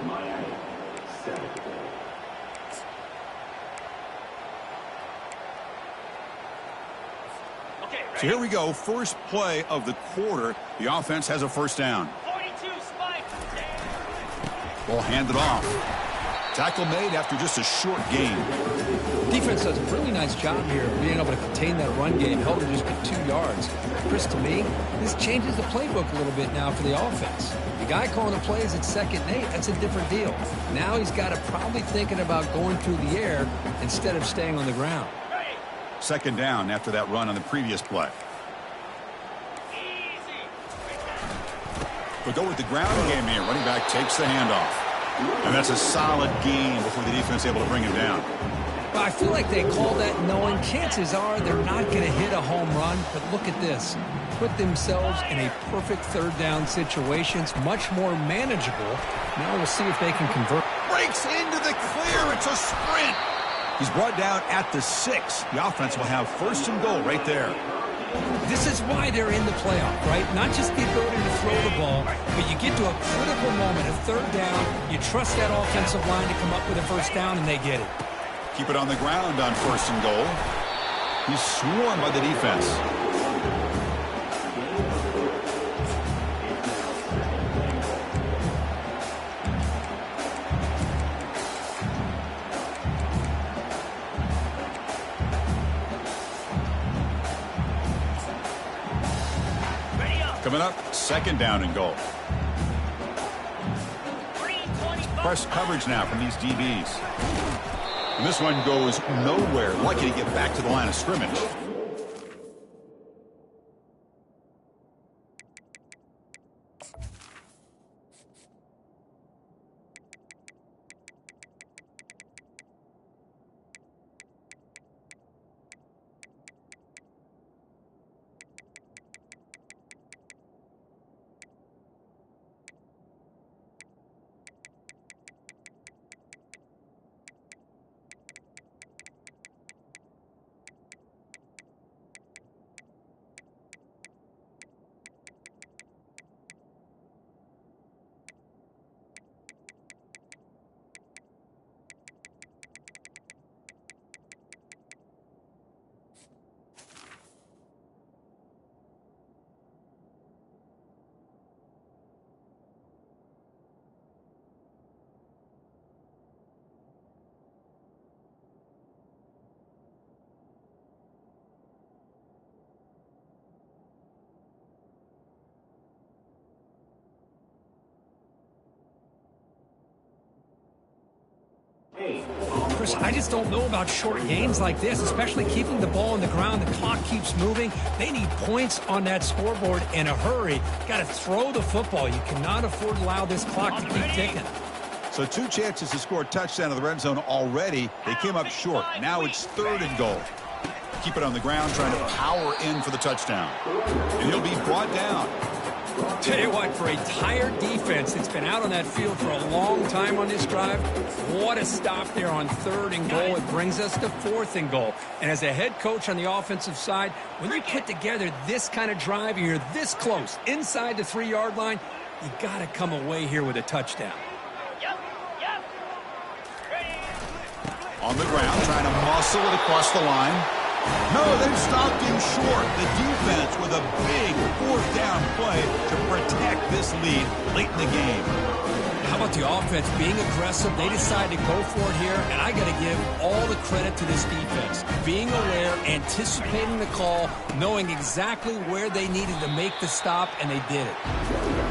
Miami, 7. So here we go. First play of the quarter. The offense has a first down. 42 spike. Ball handed off. Tackle made after just a short gain. Defense does a really nice job here of being able to contain that run game. Held it just at 2 yards. Chris, to me, this changes the playbook a little bit now for the offense. The guy calling the plays at 2nd and 8, that's a different deal. Now he's got to probably thinking about going through the air instead of staying on the ground. 2nd down after that run on the previous play. We'll go with the ground game here. Running back takes the handoff. And that's a solid gain before the defense is able to bring him down. Well, I feel like they call that knowing chances are they're not going to hit a home run. But look at this. Put themselves in a perfect 3rd down situation. It's much more manageable. Now we'll see if they can convert. Breaks into the clear. It's a sprint. He's brought down at the 6. The offense will have 1st and goal right there. This is why they're in the playoff, right? Not just the ability to throw the ball, but you get to a critical moment, a 3rd down. You trust that offensive line to come up with a 1st down, and they get it. Keep it on the ground on 1st and goal. He's swarmed by the defense. Coming up, 2nd down and goal. Press coverage now from these DBs. And this one goes nowhere. Lucky to get back to the line of scrimmage. Bruce, I just don't know about short games like this, especially keeping the ball on the ground. The clock keeps moving. They need points on that scoreboard in a hurry. Got to throw the football. You cannot afford to allow this clock to keep ticking. So 2 chances to score a touchdown in the red zone already. They came up short. Now it's 3rd and goal. Keep it on the ground, trying to power in for the touchdown. And he'll be brought down. Tell you what, for a tired defense that's been out on that field for a long time on this drive, what a stop there on 3rd and goal. It brings us to 4th and goal. And as a head coach on the offensive side, when you put together this kind of drive, you're this close, inside the 3-yard line, you got to come away here with a touchdown. On the ground, trying to muscle it across the line. No, they've stopped him short. The defense with a big 4th down play to protect this lead late in the game. How about the offense being aggressive? They decide to go for it here, and I got to give all the credit to this defense. Being aware, anticipating the call, knowing exactly where they needed to make the stop, and they did it.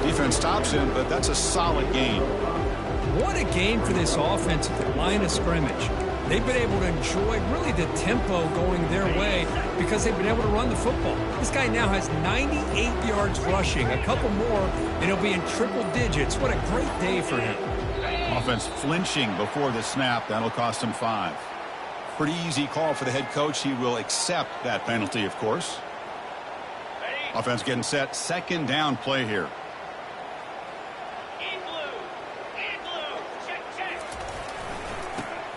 Defense stops him, but that's a solid gain. What a game for this offense at the line of scrimmage. They've been able to enjoy really the tempo going their way because they've been able to run the football. This guy now has 98 yards rushing, a couple more, and he'll be in triple digits. What a great day for him. Offense flinching before the snap. That'll cost him 5. Pretty easy call for the head coach. He will accept that penalty, of course. Offense getting set. 2nd down play here.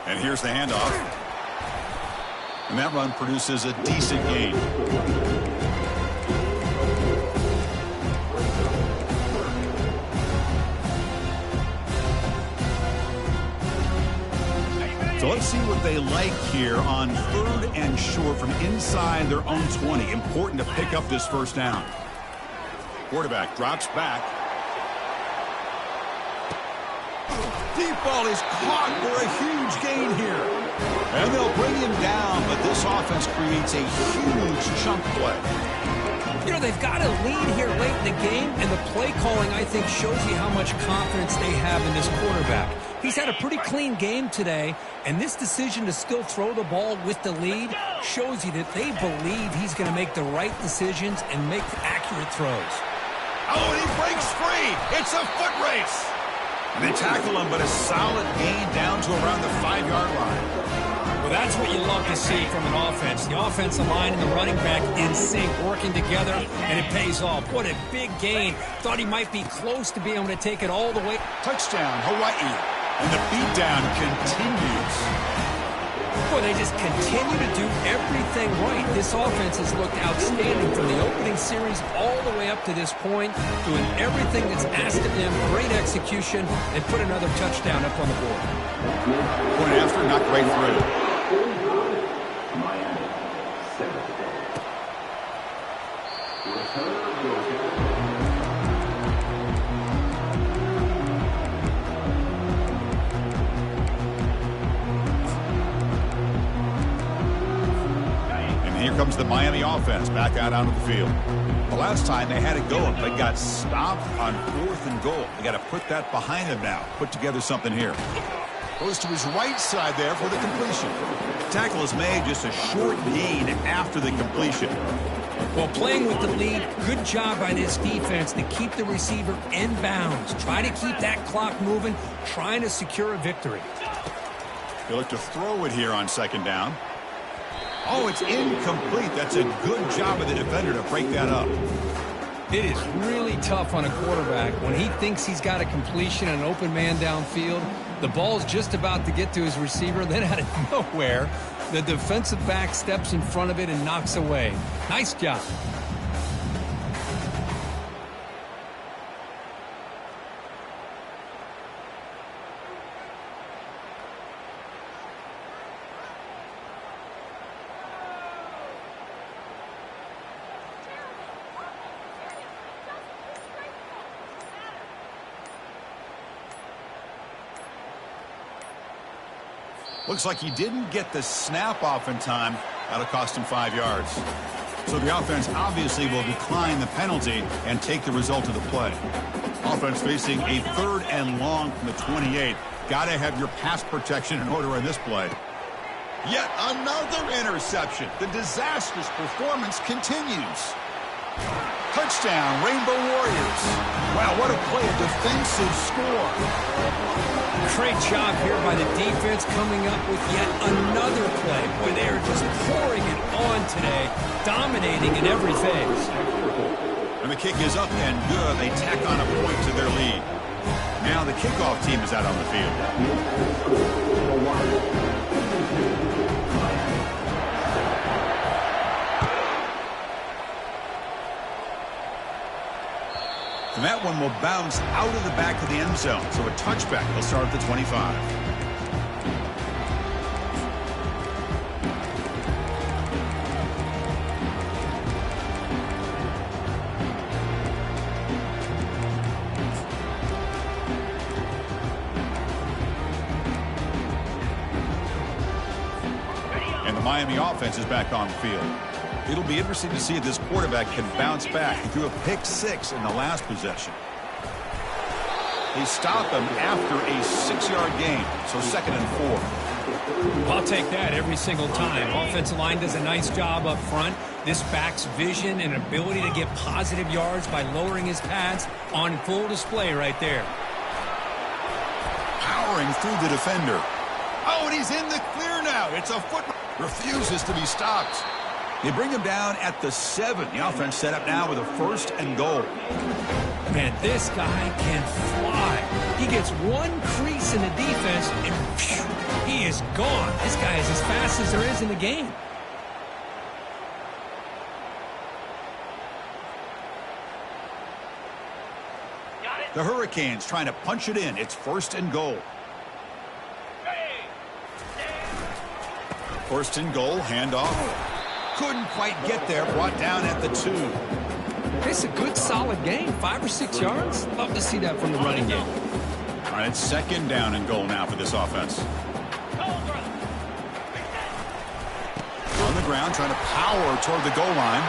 And here's the handoff. And that run produces a decent gain. So let's see what they like here on 3rd and short from inside their own 20. Important to pick up this 1st down. Quarterback drops back. Deep ball is caught for a huge gain here. And they'll bring him down, but this offense creates a huge chunk play. You know, they've got a lead here late in the game, and the play calling, I think, shows you how much confidence they have in this quarterback. He's had a pretty clean game today, and this decision to still throw the ball with the lead shows you that they believe he's going to make the right decisions and make accurate throws. Oh, and he breaks free. It's a foot race. And they tackle him, but a solid gain down to around the 5-yard line. Well, that's what you love to see from an offense. The offensive line and the running back in sync, working together, and it pays off. What a big gain. Thought he might be close to being able to take it all the way. Touchdown, Hawaii. And the beatdown continues. Boy, they just continue to do everything right. This offense has looked outstanding from the opening series all the way up to this point, doing everything that's asked of them, great execution, and put another touchdown up on the board. Point after, knocked right through. Miami, 7th down. Return goal. Here comes the Miami offense back out onto the field. The last time they had it going, but got stopped on 4th and goal. They got to put that behind them now. Put together something here. Goes to his right side there for the completion. Tackle is made, just a short gain after the completion. Well, playing with the lead, good job by this defense to keep the receiver in bounds. Try to keep that clock moving, trying to secure a victory. They look to throw it here on 2nd down. Oh, it's incomplete. That's a good job of the defender to break that up. It is really tough on a quarterback when he thinks he's got a completion and an open man downfield. The ball's just about to get to his receiver. Then out of nowhere, the defensive back steps in front of it and knocks away. Nice job. Looks like he didn't get the snap off in time. That'll cost him 5 yards. So the offense obviously will decline the penalty and take the result of the play. Offense facing a 3rd and long from the 28. Got to have your pass protection in order in this play. Yet another interception. The disastrous performance continues. Touchdown, Rainbow Warriors. Wow, what a play, a defensive score. Great job here by the defense coming up with yet another play. Boy, they are just pouring it on today, dominating in every phase. And the kick is up and good. They tack on a point to their lead. Now the kickoff team is out on the field. And that one will bounce out of the back of the end zone. So a touchback. They'll start at the 25. And the Miami offense is back on the field. It'll be interesting to see if this quarterback can bounce back. He threw a pick 6 in the last possession. They stop him after a 6-yard gain, so 2nd and 4. I'll take that every single time. Offensive line does a nice job up front. This back's vision and ability to get positive yards by lowering his pads on full display right there. Powering through the defender. Oh, and he's in the clear now. It's a foot. Refuses to be stopped. They bring him down at the 7. The offense set up now with a 1st and goal. Man, this guy can fly. He gets one crease in the defense, and phew, he is gone. This guy is as fast as there is in the game. Got it. The Hurricanes trying to punch it in. It's 1st and goal. Hey. 1st and goal, handoff. Couldn't quite get there, brought down at the 2. It's a good, solid game. 5 or 6 yards. Love to see that from the running game. All right, it's 2nd down and goal now for this offense. Cobra. On the ground, trying to power toward the goal line.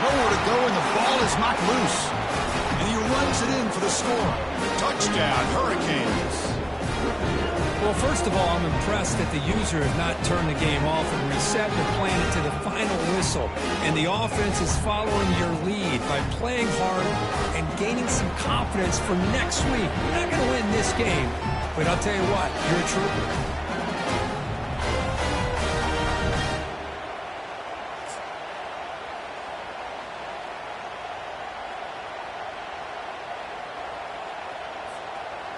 Nowhere to go, and the ball is knocked loose. And he runs it in for the score. Touchdown, Hurricanes. Well, first of all, I'm impressed that the user has not turned the game off and reset their plan to the final whistle. And the offense is following your lead by playing hard and gaining some confidence for next week. You're not going to win this game, but I'll tell you what, you're a trooper.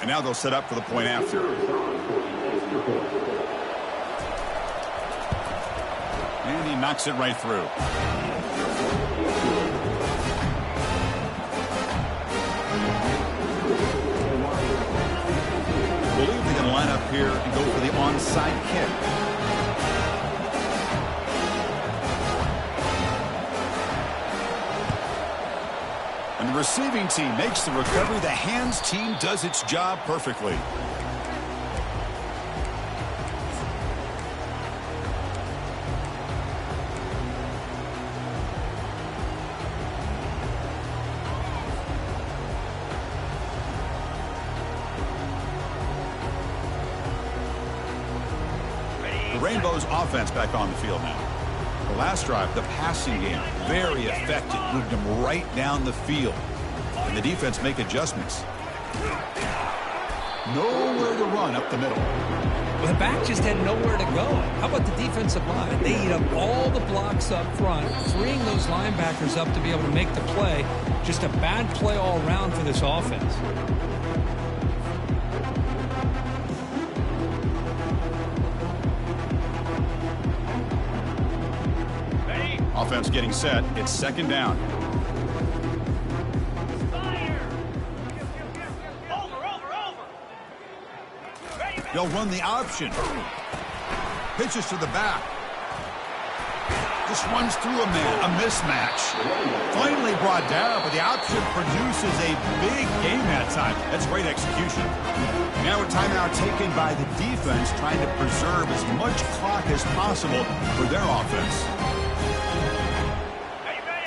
And now they'll set up for the point after. And he knocks it right through. I believe they're going to line up here and go for the onside kick. And the receiving team makes the recovery. The hands team does its job perfectly. The Rainbows offense back on the field now. The last drive, the passing game, very effective. Moved them right down the field. And the defense make adjustments. Nowhere to run up the middle. Well, the back just had nowhere to go. How about the defensive line? They eat up all the blocks up front, freeing those linebackers up to be able to make the play. Just a bad play all around for this offense. Offense getting set. It's 2nd down. Fire. Over. Ready. They'll run the option. Pitches to the back. Just runs through a man. A mismatch. Finally brought down, but the option produces a big game that time. That's great execution. Now a timeout taken by the defense, trying to preserve as much clock as possible for their offense.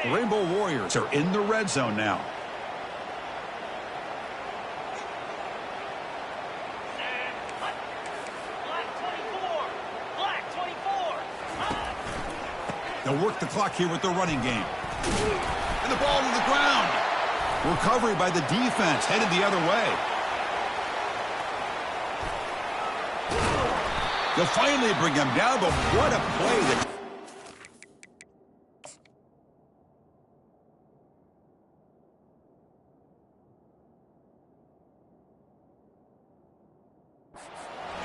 The Rainbow Warriors are in the red zone now. Black 24. Black 24. They'll work the clock here with the running game. And the ball to the ground. Recovery by the defense, headed the other way. They'll finally bring him down, but what a play that...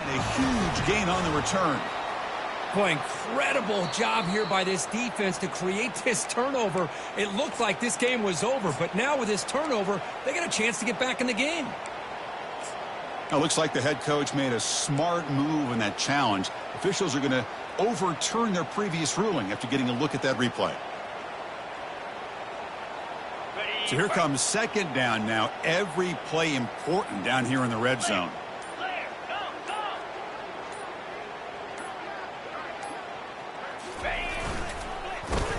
And a huge gain on the return. Boy, incredible job here by this defense to create this turnover. It looked like this game was over, but now with this turnover, they got a chance to get back in the game. Now, looks like the head coach made a smart move in that challenge. Officials are going to overturn their previous ruling after getting a look at that replay. So here comes second down now. Every play important down here in the red zone.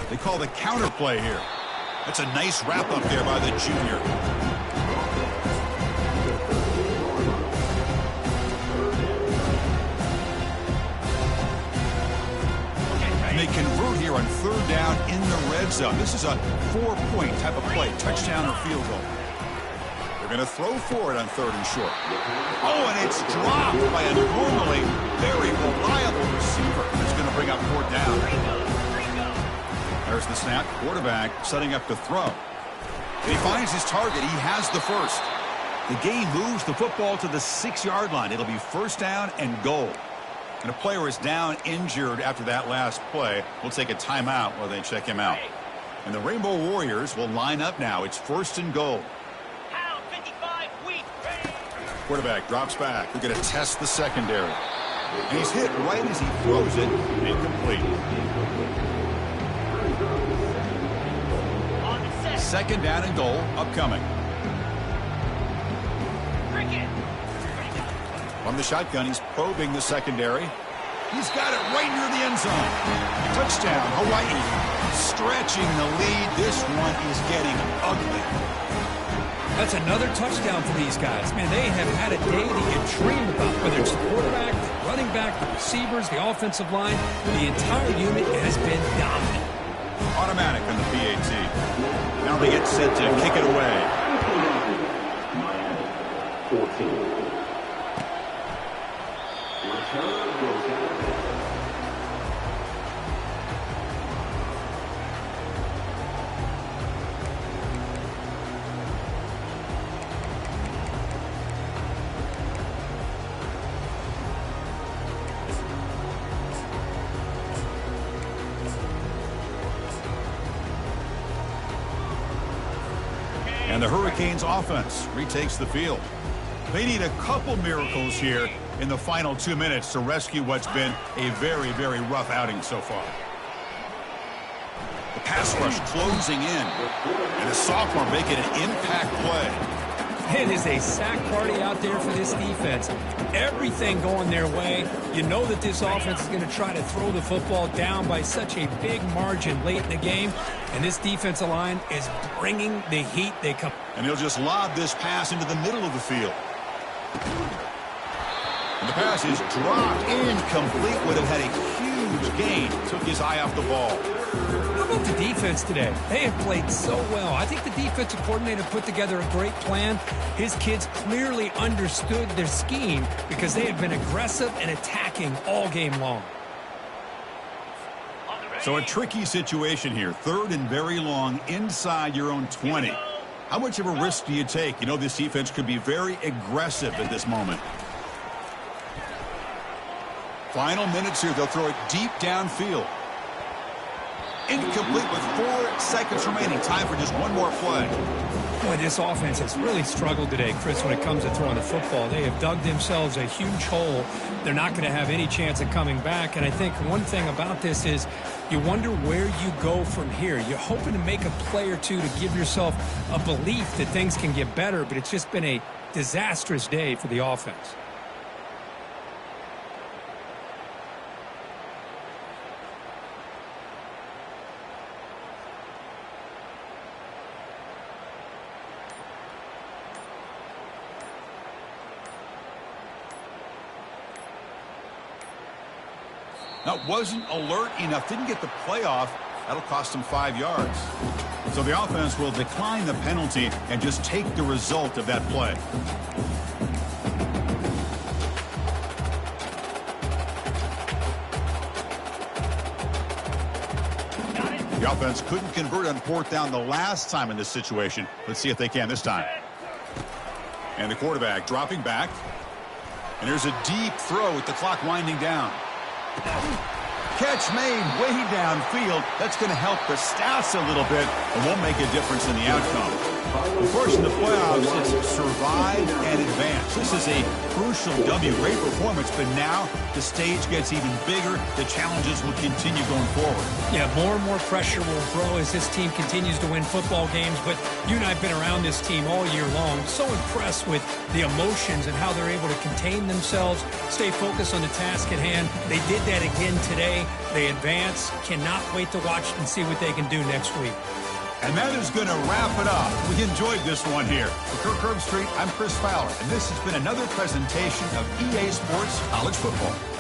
They call the counter play here. That's a nice wrap up there by the junior. And they convert here on third down in the red zone. This is a 4-point type of play, touchdown or field goal. They're going to throw for it on third and short. Oh, and it's dropped by a normally very reliable receiver. That's going to bring up fourth down. There's the snap. Quarterback setting up to throw. And he finds his target. He has the first. The game moves the football to the 6-yard line. It'll be first down and goal. And a player is down injured after that last play. We'll take a timeout while they check him out. And the Rainbow Warriors will line up now. It's first and goal. Quarterback drops back. They're going to test the secondary. And he's hit right as he throws it. Incomplete. Second down and goal upcoming. From the shotgun, he's probing the secondary. He's got it right near the end zone. Touchdown, Hawaii. Stretching the lead. This one is getting ugly. That's another touchdown for these guys. Man, they have had a day that you dream about, whether it's the quarterback, the running back, the receivers, the offensive line. The entire unit has been dominant. Automatic on the PAT. Now they get set to kick it away. Miami, 14. Return goes out. And the Hurricanes offense retakes the field. They need a couple miracles here in the final 2 minutes to rescue what's been a very, very rough outing so far. The pass rush closing in. And the sophomore making an impact play. It is a sack party out there for this defense. Everything going their way. You know that this offense is going to try to throw the football down by such a big margin late in the game. And this defensive line is bringing the heat. They come. And he'll just lob this pass into the middle of the field. And the pass is dropped. Incomplete. Would have had a huge gain. Took his eye off the ball. How about the defense today? They have played so well. I think the defensive coordinator put together a great plan. His kids clearly understood their scheme because they have been aggressive and attacking all game long. So a tricky situation here. Third and very long inside your own 20. How much of a risk do you take? You know this defense could be very aggressive at this moment. Final minutes here. They'll throw it deep downfield. Incomplete with 4 seconds remaining. Time for just one more play. Boy, this offense has really struggled today, Chris, when it comes to throwing the football. They have dug themselves a huge hole. They're not going to have any chance of coming back. And I think one thing about this is you wonder where you go from here. You're hoping to make a play or two to give yourself a belief that things can get better, but it's just been a disastrous day for the offense. Now, wasn't alert enough, didn't get the playoff, That'll cost them 5 yards. So the offense will decline the penalty and just take the result of that play. The offense couldn't convert on 4th down the last time in this situation. Let's see if they can this time. And the quarterback dropping back. And there's a deep throw with the clock winding down. Catch made way downfield. That's going to help the stats a little bit and won't make a difference in the outcome. Of course, in the playoffs, it's survive and advance. This is a crucial W. Great performance, but now the stage gets even bigger. The challenges will continue going forward. Yeah, more and more pressure will grow as this team continues to win football games. But you and I have been around this team all year long. So impressed with the emotions and how they're able to contain themselves, stay focused on the task at hand. They did that again today. They advance. Cannot wait to watch and see what they can do next week. And that is going to wrap it up. We enjoyed this one here. For Kirk Herbstreit, I'm Chris Fowler, and this has been another presentation of EA Sports College Football.